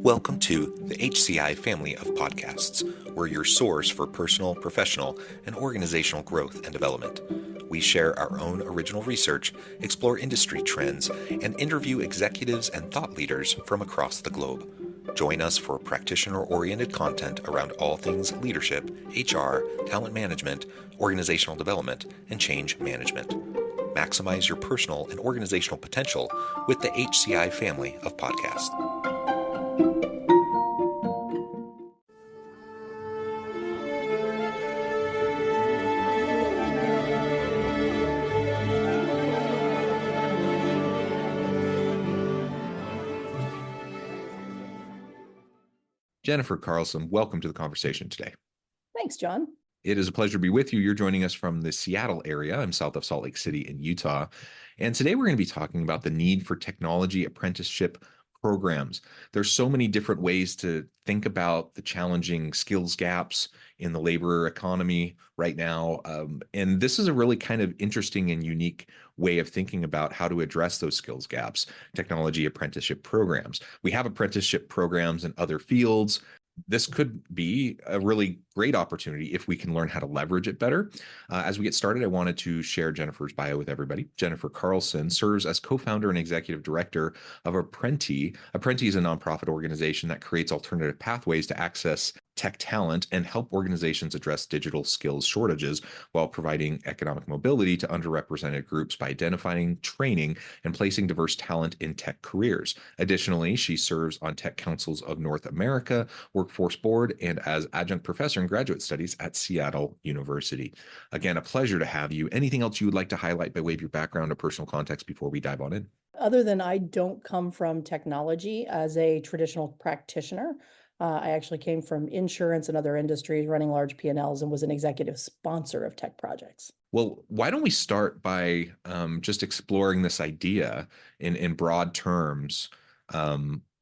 Welcome to the HCI family of podcasts. We're your source for personal, professional, and organizational growth and development. We share our own original research, explore industry trends, and interview executives and thought leaders from across the globe. Join us for practitioner-oriented content around all things leadership, HR, talent management, organizational development, and change management. Maximize your personal and organizational potential with the HCI family of podcasts. Jennifer Carlson, welcome to the conversation today. Thanks, John. It is a pleasure to be with you. You're joining us from the Seattle area. I'm south of Salt Lake City in Utah. And today we're going to be talking about the need for technology apprenticeship programs. There's so many different ways to think about the challenging skills gaps in the labor economy right now. And this is a really kind of interesting and unique way of thinking about how to address those skills gaps, technology apprenticeship programs. We have apprenticeship programs in other fields. This could be a really great opportunity if we can learn how to leverage it better. As we get started, I wanted to share Jennifer's bio with everybody. Jennifer Carlson serves as co-founder and executive director of Apprenticeship. Apprenticeship is a nonprofit organization that creates alternative pathways to access tech talent and help organizations address digital skills shortages while providing economic mobility to underrepresented groups by identifying, training, and placing diverse talent in tech careers. Additionally, she serves on Tech Councils of North America, Workforce Board, and as adjunct professor in graduate studies at Seattle University. Again, a pleasure to have you. Anything else you would like to highlight by way of your background or personal context before we dive on in? Other than I don't come from technology as a traditional practitioner, I actually came from insurance and other industries running large P&Ls and was an executive sponsor of tech projects. Well, why don't we start by just exploring this idea in broad terms?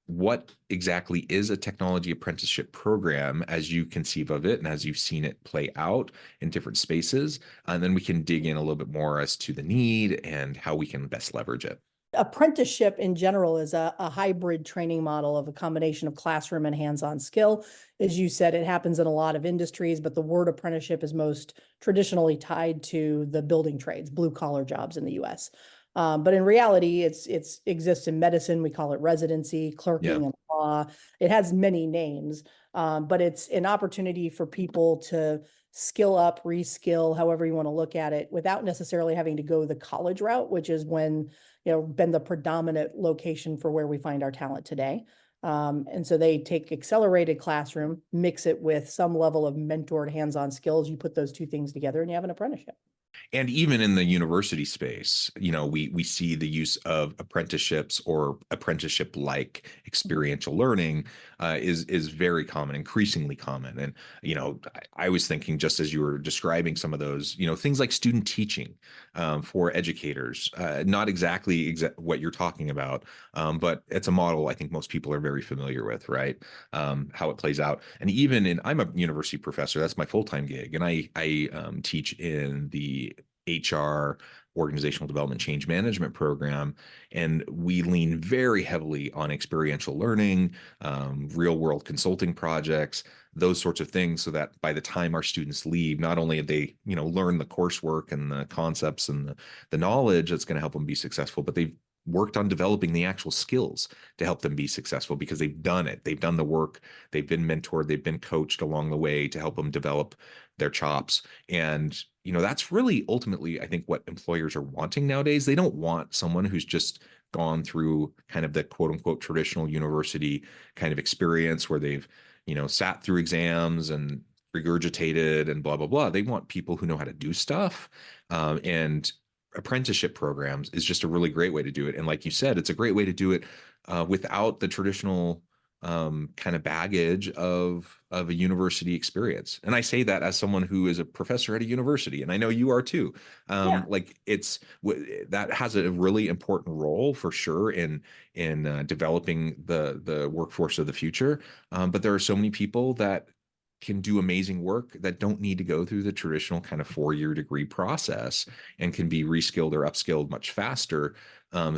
What exactly is a technology apprenticeship program as you conceive of it and as you've seen it play out in different spaces? And then we can dig in a little bit more as to the need and how we can best leverage it. Apprenticeship in general is a hybrid training model of a combination of classroom and hands-on skill. As you said, it happens in a lot of industries, but the word apprenticeship is most traditionally tied to the building trades, blue-collar jobs in the U.S. But in reality, it exists in medicine. We call it residency, clerking, and law. It has many names, but it's an opportunity for people to skill up, reskill, however you want to look at it, without necessarily having to go the college route, which is been the predominant location for where we find our talent today. And so they take accelerated classroom, mix it with some level of mentored hands-on skills. You put those two things together and you have an apprenticeship. And even in the university space, we see the use of apprenticeships or apprenticeship-like experiential learning is very common, increasingly common. And, I was thinking, just as you were describing some of those, things like student teaching for educators, not exactly what you're talking about, but it's a model I think most people are very familiar with, right? How it plays out. And I'm a university professor, that's my full-time gig. And I teach in the HR organizational development change management program. And we lean very heavily on experiential learning, real world consulting projects, those sorts of things, so that by the time our students leave, not only have they, learn the coursework and the concepts and the knowledge that's going to help them be successful, but they've worked on developing the actual skills to help them be successful because they've done it. They've done the work. They've been mentored. They've been coached along the way to help them develop their chops. And, that's really ultimately, I think, what employers are wanting nowadays. They don't want someone who's just gone through kind of the quote unquote traditional university kind of experience where they've, sat through exams and regurgitated and blah, blah, blah. They want people who know how to do stuff. And apprenticeship programs is just a really great way to do it. And like you said, it's a great way to do it without the traditional kind of baggage of a university experience. And I say that as someone who is a professor at a university, and I know you are too. Like that has a really important role for sure in developing the workforce of the future. But there are so many people that can do amazing work that don't need to go through the traditional kind of 4-year degree process and can be reskilled or upskilled much faster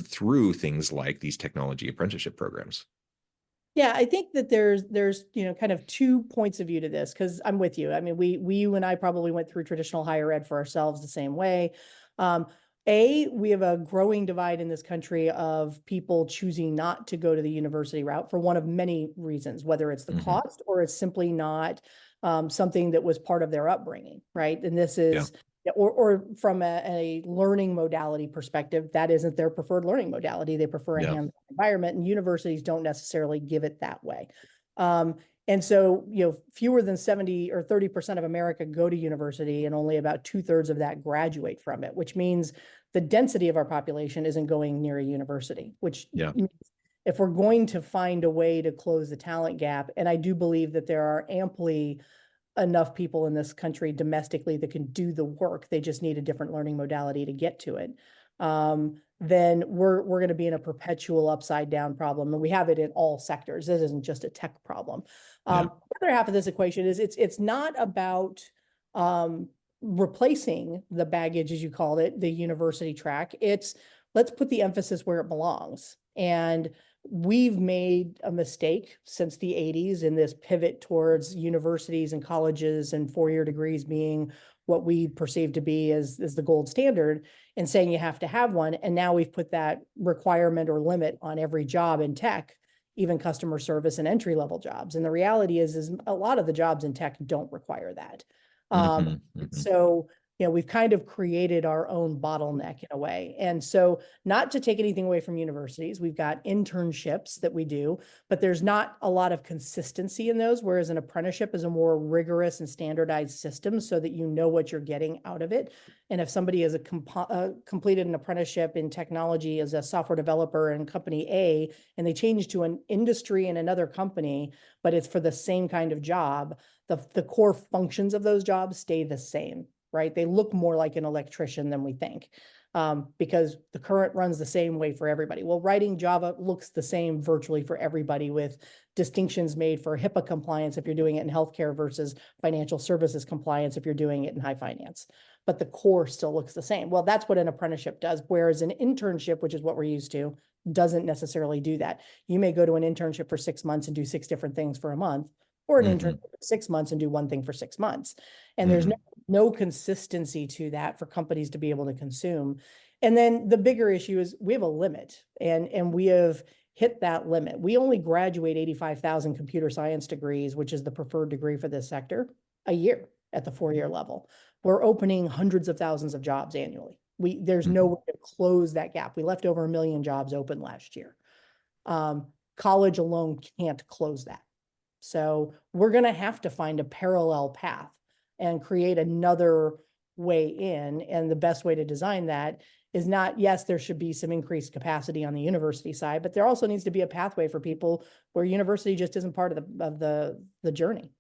through things like these technology apprenticeship programs. Yeah, I think that there's kind of 2 points of view to this, because I'm with you. I mean, you and I probably went through traditional higher ed for ourselves the same way. We have a growing divide in this country of people choosing not to go to the university route for one of many reasons, whether it's the cost or it's simply not something that was part of their upbringing, right? And this is or from a learning modality perspective, that isn't their preferred learning modality. They prefer a hands-on environment, and universities don't necessarily give it that way. And so, fewer than 70 or 30% of America go to university, and only about 2/3 of that graduate from it, which means the density of our population isn't going near a university, which means if we're going to find a way to close the talent gap, and I do believe that there are amply enough people in this country domestically that can do the work, they just need a different learning modality to get to it, then we're going to be in a perpetual upside down problem. And we have it in all sectors. This isn't just a tech problem. The other half of this equation is it's not about replacing the baggage, as you called it, the university track. It's let's put the emphasis where it belongs. And we've made a mistake since the 80s in this pivot towards universities and colleges and four-year degrees being what we perceive to be as the gold standard, and saying you have to have one. And now we've put that requirement or limit on every job in tech, even customer service and entry-level jobs. And the reality is a lot of the jobs in tech don't require that. So, we've kind of created our own bottleneck in a way. And so, not to take anything away from universities, we've got internships that we do, but there's not a lot of consistency in those, whereas an apprenticeship is a more rigorous and standardized system so that you know what you're getting out of it. And if somebody has completed an apprenticeship in technology as a software developer in company A, and they change to an industry in another company, but it's for the same kind of job, the core functions of those jobs stay the same. Right? They look more like an electrician than we think, because the current runs the same way for everybody. Well, writing Java looks the same virtually for everybody, with distinctions made for HIPAA compliance if you're doing it in healthcare versus financial services compliance if you're doing it in high finance. But the core still looks the same. Well, that's what an apprenticeship does, whereas an internship, which is what we're used to, doesn't necessarily do that. You may go to an internship for 6 months and do 6 different things for a month, or an internship for 6 months and do one thing for 6 months. And there's no consistency to that for companies to be able to consume. And then the bigger issue is we have a limit, and we have hit that limit. We only graduate 85,000 computer science degrees, which is the preferred degree for this sector, a year at the 4-year level. We're opening hundreds of thousands of jobs annually. There's no way to close that gap. We left over 1 million jobs open last year. College alone can't close that. So we're going to have to find a parallel path and create another way in. And the best way to design that is not, yes, there should be some increased capacity on the university side, but there also needs to be a pathway for people where university just isn't part of the journey.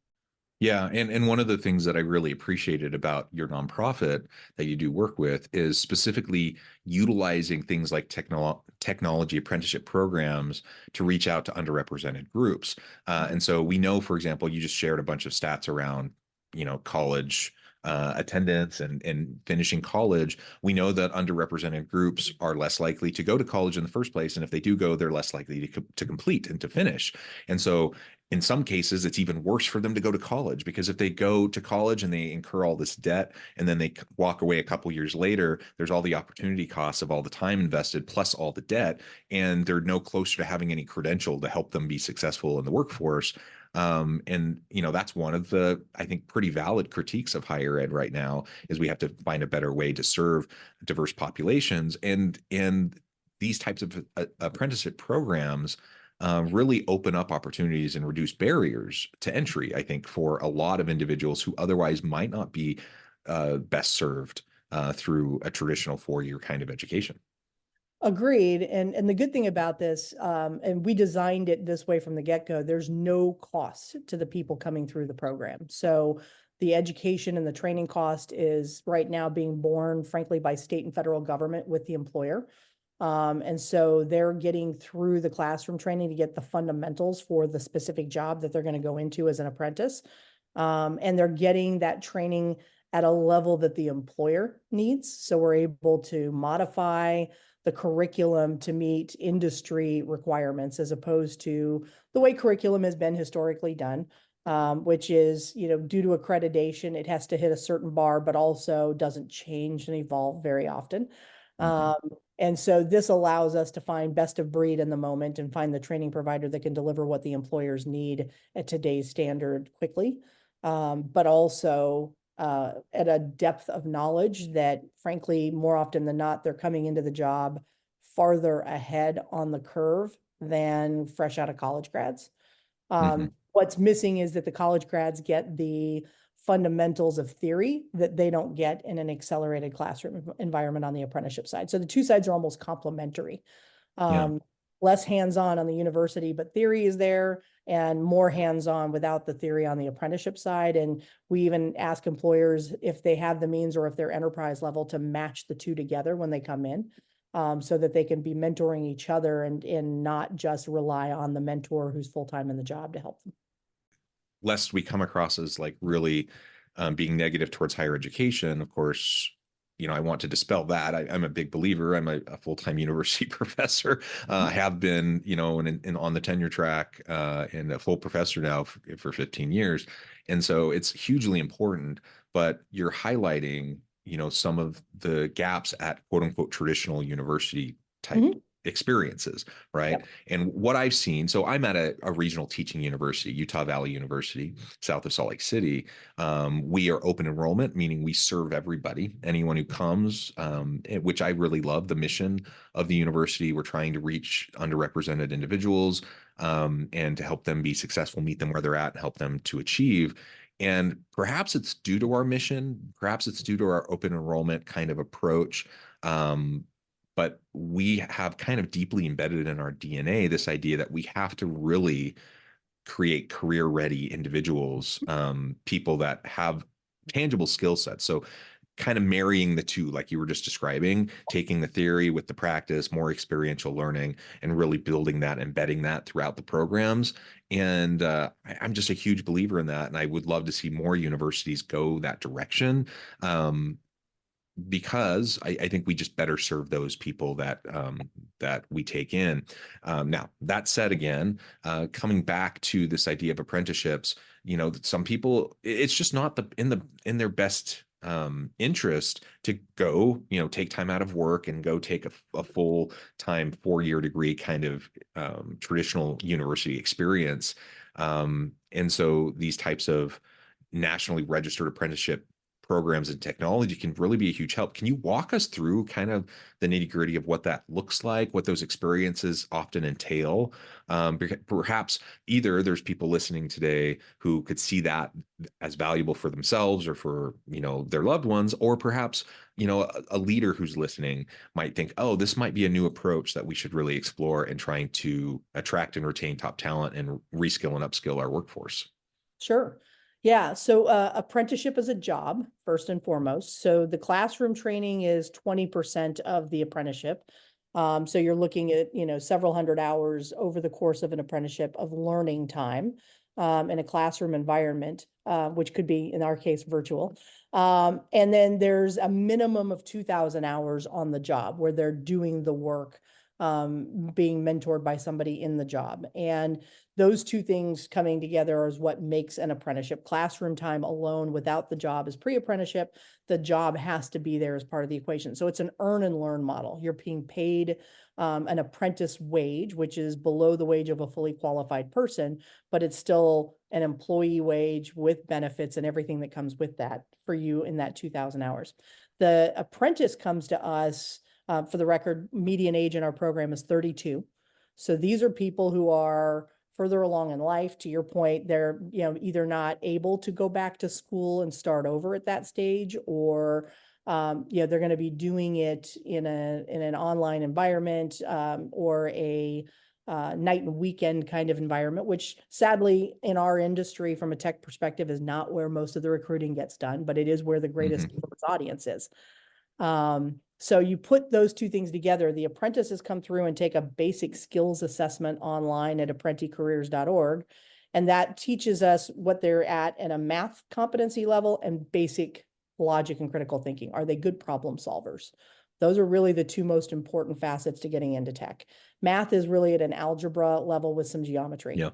Yeah. And one of the things that I really appreciated about your nonprofit that you do work with is specifically utilizing things like technology apprenticeship programs to reach out to underrepresented groups. And so we know, for example, you just shared a bunch of stats around, college attendance and finishing college. We know that underrepresented groups are less likely to go to college in the first place. And if they do go, they're less likely to complete and to finish. And so in some cases, it's even worse for them to go to college, because if they go to college and they incur all this debt and then they walk away a couple years later, there's all the opportunity costs of all the time invested plus all the debt, and they're no closer to having any credential to help them be successful in the workforce. And that's one of the, I think, pretty valid critiques of higher ed right now, is we have to find a better way to serve diverse populations. And these types of apprenticeship programs really open up opportunities and reduce barriers to entry, I think, for a lot of individuals who otherwise might not be best served through a traditional 4-year kind of education. Agreed. And the good thing about this, and we designed it this way from the get-go, there's no cost to the people coming through the program. So the education and the training cost is right now being borne, frankly, by state and federal government with the employer. And so they're getting through the classroom training to get the fundamentals for the specific job that they're going to go into as an apprentice. And they're getting that training at a level that the employer needs. So we're able to modify the curriculum to meet industry requirements, as opposed to the way curriculum has been historically done, which is, due to accreditation, it has to hit a certain bar, but also doesn't change and evolve very often. And so this allows us to find best of breed in the moment and find the training provider that can deliver what the employers need at today's standard quickly, but also at a depth of knowledge that, frankly, more often than not, they're coming into the job farther ahead on the curve than fresh out of college grads. What's missing is that the college grads get the fundamentals of theory that they don't get in an accelerated classroom environment on the apprenticeship side. So the two sides are almost complementary. Less hands-on on the university, but theory is there, and more hands-on without the theory on the apprenticeship side. And we even ask employers if they have the means or if they're enterprise level to match the two together when they come in, so that they can be mentoring each other and not just rely on the mentor who's full-time in the job to help them. Lest we come across as like really being negative towards higher education, of course, I want to dispel that. I'm a big believer. I'm a full-time university professor. Have been, and on the tenure track, and a full professor now for 15 years. And so it's hugely important, but you're highlighting, some of the gaps at quote unquote traditional university type experiences, right? Yep. And what I've seen, so I'm at a regional teaching university, Utah Valley University, south of Salt Lake City. We are open enrollment, meaning we serve everybody, anyone who comes, which I really love the mission of the university. We're trying to reach underrepresented individuals, and to help them be successful, meet them where they're at, and help them to achieve. And perhaps it's due to our mission, perhaps it's due to our open enrollment kind of approach. But we have kind of deeply embedded in our DNA this idea that we have to really create career-ready individuals, people that have tangible skill sets. So kind of marrying the two, like you were just describing, taking the theory with the practice, more experiential learning, and really building that, embedding that throughout the programs. And I'm just a huge believer in that. And I would love to see more universities go that direction. Because I think we just better serve those people that we take in. Now, that said, again, coming back to this idea of apprenticeships, some people, it's just not in their best interest to go, take time out of work and go take a full-time 4-year degree kind of traditional university experience. And so these types of nationally registered apprenticeship programs and technology can really be a huge help. Can you walk us through kind of the nitty-gritty of what that looks like, what those experiences often entail? Perhaps either there's people listening today who could see that as valuable for themselves or for, their loved ones, or perhaps, a leader who's listening might think, oh, this might be a new approach that we should really explore in trying to attract and retain top talent and reskill and upskill our workforce. Sure. Yeah. So apprenticeship is a job, first and foremost. So the classroom training is 20% of the apprenticeship. So you're looking at, several hundred hours over the course of an apprenticeship of learning time in a classroom environment, which could be, in our case, virtual. And then there's a minimum of 2,000 hours on the job where they're doing the work, being mentored by somebody in the job. And those two things coming together is what makes an apprenticeship. Classroom time alone without the job is pre-apprenticeship. The job has to be there as part of the equation. So it's an earn and learn model. You're being paid an apprentice wage, which is below the wage of a fully qualified person, but it's still an employee wage with benefits and everything that comes with that for you in that 2,000 hours. The apprentice comes to us, for the record, median age in our program is 32. So these are people who are further along in life. To your point, they're either not able to go back to school and start over at that stage, or they're going to be doing it in an online environment, or a night and weekend kind of environment, which sadly in our industry from a tech perspective is not where most of the recruiting gets done, but it is where the greatest audience is. So you put those two things together. The apprentices come through and take a basic skills assessment online at apprenticareers.org. And that teaches us what they're at a math competency level and basic logic and critical thinking. Are they good problem solvers? Those are really the two most important facets to getting into tech. Math is really at an algebra level with some geometry. Yeah.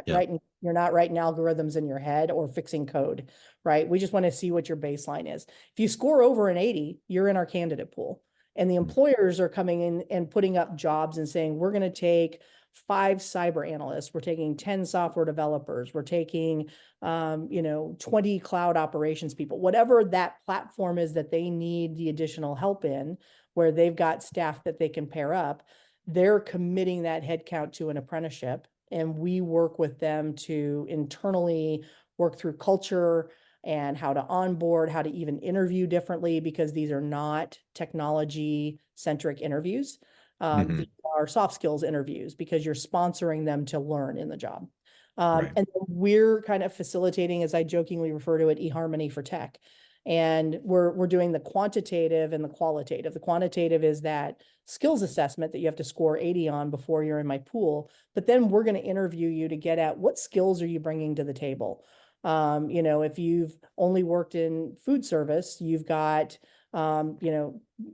Yeah. You're not writing algorithms in your head or fixing code, right? We just want to see what your baseline is. If you score over an 80, you're in our candidate pool. And the employers are coming in and putting up jobs and saying, we're going to take 5 cyber analysts, we're taking 10 software developers, we're taking 20 cloud operations people, whatever that platform is that they need the additional help in, where they've got staff that they can pair up, they're committing that headcount to an apprenticeship. And we work with them to internally work through culture and how to onboard, how to even interview differently, because these are not technology-centric interviews. These are soft skills interviews because you're sponsoring them to learn in the job. Right. And then we're kind of facilitating, as I jokingly refer to it, eHarmony for tech. And we're doing the quantitative and the qualitative. The quantitative is that skills assessment that you have to score 80 on before you're in my pool. But then we're going to interview you to get at what skills are you bringing to the table. If you've only worked in food service, you've got,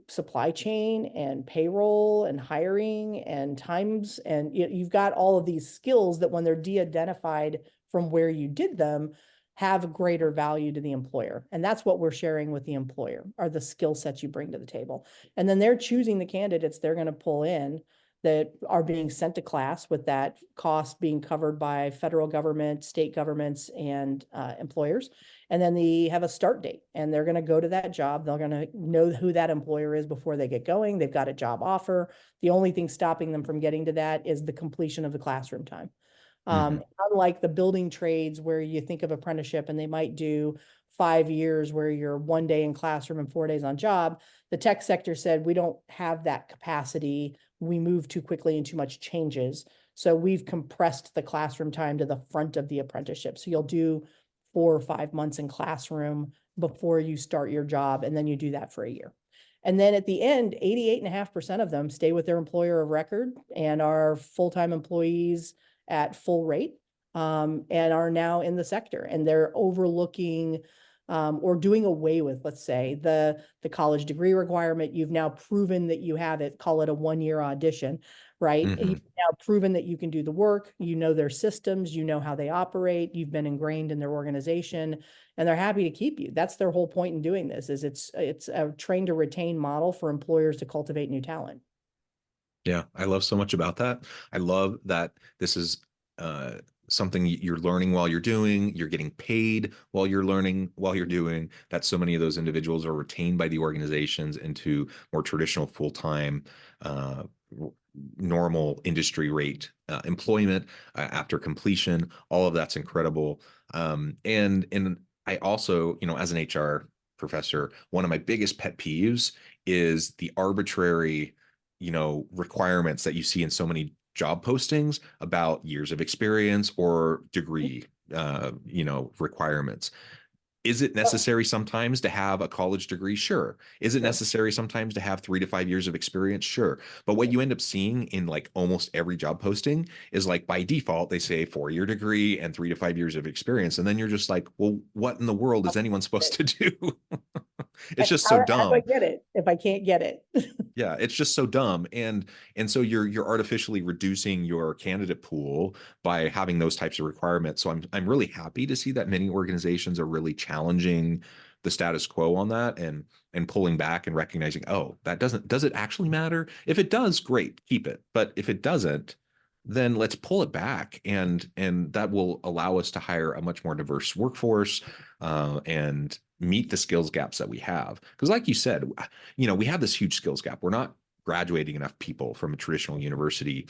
supply chain and payroll and hiring and times, and you've got all of these skills that when they're de-identified from where you did them, have greater value to the employer. And that's what we're sharing with the employer, are the skill sets you bring to the table. And then they're choosing the candidates they're going to pull in that are being sent to class, with that cost being covered by federal government, state governments, and employers. And then they have a start date, and they're going to go to that job. They're going to know who that employer is before they get going. They've got a job offer. The only thing stopping them from getting to that is the completion of the classroom time. Unlike the building trades, where you think of apprenticeship and they might do 5 years where you're 1 day in classroom and 4 days on job, the tech sector said, we don't have that capacity. We move too quickly and too much changes. So we've compressed the classroom time to the front of the apprenticeship. So you'll do 4 or 5 months in classroom before you start your job, and then you do that for a year. And then at the end, 88.5% of them stay with their employer of record and are full-time employees at full rate, and are now in the sector, and they're overlooking or doing away with, let's say, the college degree requirement. You've now proven that you have it, call it a 1-year audition, right? And you've now proven that you can do the work, you know their systems, you know how they operate, you've been ingrained in their organization, and they're happy to keep you. That's their whole point in doing this, is it's a train to retain model for employers to cultivate new talent. Yeah, I love so much about that. I love that this is something you're learning while you're doing, you're getting paid while you're learning, while you're doing, that so many of those individuals are retained by the organizations into more traditional full-time, normal industry rate employment after completion. All of that's incredible. And I also, as an HR professor, one of my biggest pet peeves is the arbitrary requirements that you see in so many job postings about years of experience or degree, requirements. Is it necessary sometimes to have a college degree? Sure. Is it necessary sometimes to have 3 to 5 years of experience? Sure. But what you end up seeing in like almost every job posting is, like, by default, they say 4-year degree and 3 to 5 years of experience. And then you're just like, well, what in the world is anyone supposed to do? It's just so dumb. How do I get it if I can't get it? Yeah, it's just so dumb. And so you're artificially reducing your candidate pool by having those types of requirements. So I'm really happy to see that many organizations are really challenging the status quo on that, and pulling back and recognizing, oh, does it actually matter? If it does, great, keep it. But if it doesn't, then let's pull it back, and that will allow us to hire a much more diverse workforce, and meet the skills gaps that we have. Because like you said, we have this huge skills gap. We're not graduating enough people from a traditional university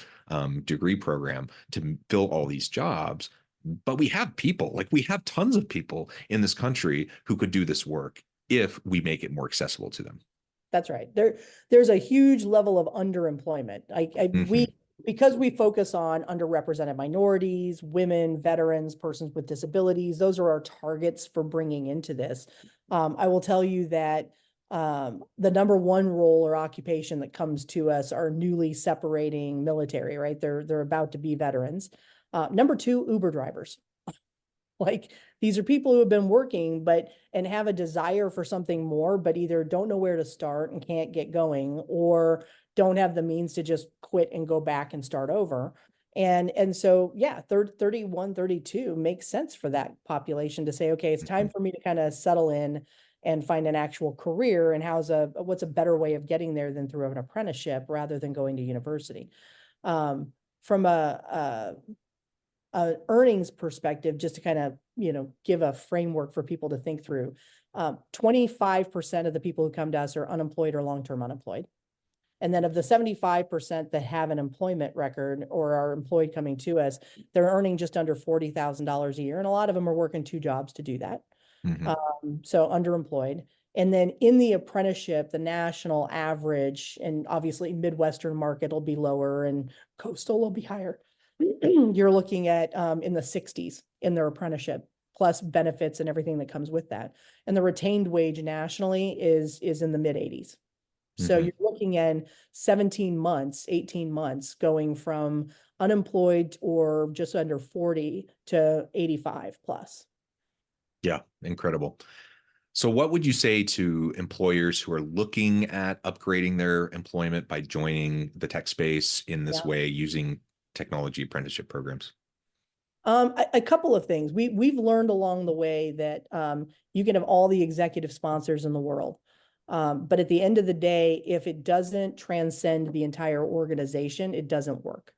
degree program to fill all these jobs. But we have people, like we have tons of people in this country who could do this work if we make it more accessible to them. That's right. There's a huge level of underemployment. Because we focus on underrepresented minorities, women, veterans, persons with disabilities, those are our targets for bringing into this. I will tell you that the number one role or occupation that comes to us are newly separating military, right? They're about to be veterans. Number two, Uber drivers. Like, these are people who have been working, and have a desire for something more, but either don't know where to start and can't get going, or don't have the means to just quit and go back and start over. And so, yeah, 31, 32 makes sense for that population to say, okay, it's time Mhm. for me to kind of settle in and find an actual career. And what's a better way of getting there than through an apprenticeship rather than going to university? From a earnings perspective, just to kind of, give a framework for people to think through, 25% of the people who come to us are unemployed or long-term unemployed. And then of the 75% that have an employment record or are employed coming to us, they're earning just under $40,000 a year. And a lot of them are working 2 jobs to do that. Mhm. So underemployed. And then in the apprenticeship, the national average, and obviously Midwestern market will be lower and coastal will be higher. You're looking at in the 60s in their apprenticeship, plus benefits and everything that comes with that. And the retained wage nationally is in the mid 80s. So Mhm. you're looking at 17 months, 18 months going from unemployed or just under 40 to 85 plus. Yeah, incredible. So, what would you say to employers who are looking at upgrading their employment by joining the tech space in this Yeah. way using technology apprenticeship programs? A couple of things. We've learned along the way that you can have all the executive sponsors in the world. But at the end of the day, if it doesn't transcend the entire organization, it doesn't work.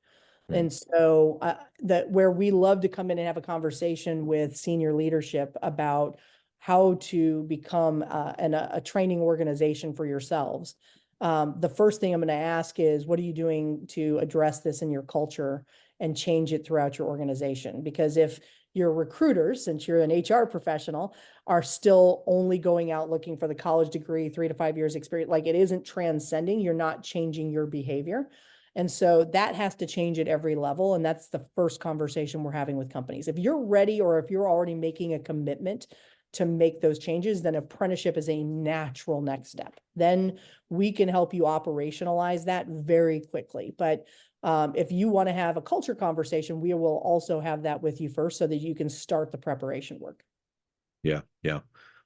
Mm. And so that where we love to come in and have a conversation with senior leadership about how to become a training organization for yourselves. The first thing I'm going to ask is, what are you doing to address this in your culture and change it throughout your organization? Because if your recruiters, since you're an HR professional, are still only going out looking for the college degree, 3 to 5 years experience, like it isn't transcending, you're not changing your behavior. And so that has to change at every level. And that's the first conversation we're having with companies. If you're ready, or if you're already making a commitment to make those changes, then apprenticeship is a natural next step. Then we can help you operationalize that very quickly. But if you want to have a culture conversation, we will also have that with you first so that you can start the preparation work. Yeah, yeah.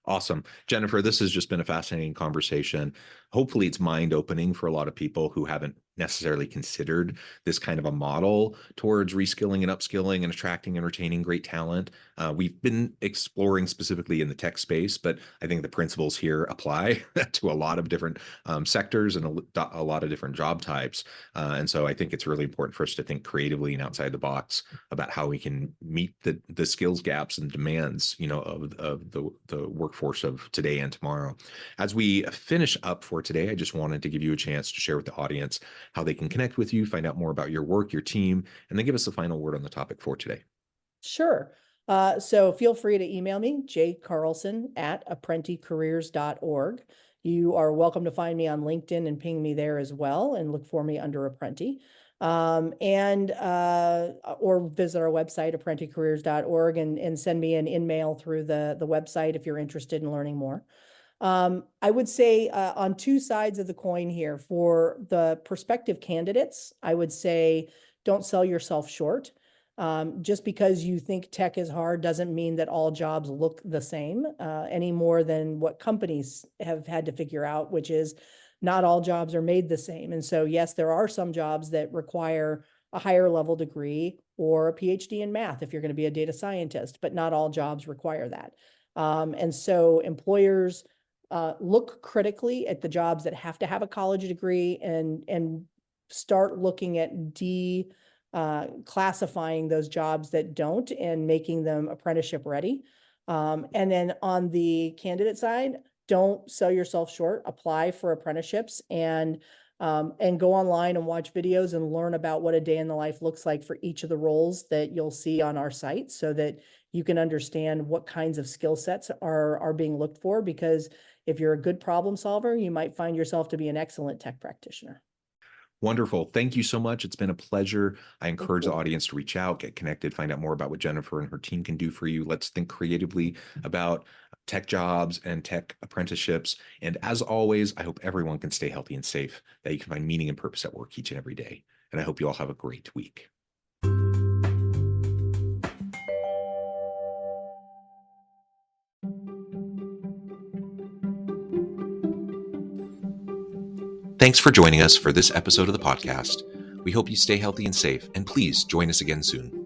Awesome. Jennifer, this has just been a fascinating conversation. Hopefully, it's mind opening for a lot of people who haven't necessarily considered this kind of a model towards reskilling and upskilling and attracting and retaining great talent. We've been exploring specifically in the tech space, but I think the principles here apply to a lot of different sectors and a lot of different job types. And so I think it's really important for us to think creatively and outside the box about how we can meet the skills gaps and demands, of the workforce of today and tomorrow. As we finish up for today, I just wanted to give you a chance to share with the audience how they can connect with you, find out more about your work, your team, and then give us a final word on the topic for today. Sure. So feel free to email me, jcarlson@apprenticareers.org. You are welcome to find me on LinkedIn and ping me there as well, and look for me under Apprenti. Or visit our website, apprenticareers.org, and send me an in-mail through the website if you're interested in learning more. I would say on 2 sides of the coin here, for the prospective candidates, I would say don't sell yourself short. Just because you think tech is hard doesn't mean that all jobs look the same any more than what companies have had to figure out, which is not all jobs are made the same. And so, yes, there are some jobs that require a higher level degree or a PhD in math if you're going to be a data scientist, but not all jobs require that. And so employers look critically at the jobs that have to have a college degree, and start looking at classifying those jobs that don't and making them apprenticeship ready. And then on the candidate side, don't sell yourself short. Apply for apprenticeships and go online and watch videos and learn about what a day in the life looks like for each of the roles that you'll see on our site, so that you can understand what kinds of skill sets are being looked for. Because if you're a good problem solver, you might find yourself to be an excellent tech practitioner. Wonderful. Thank you so much. It's been a pleasure. I Thank encourage the you. audience to reach out, get connected, find out more about what Jennifer and her team can do for you. Let's think creatively about tech jobs and tech apprenticeships. And as always, I hope everyone can stay healthy and safe, that you can find meaning and purpose at work each and every day. And I hope you all have a great week. Thanks for joining us for this episode of the podcast. We hope you stay healthy and safe, and please join us again soon.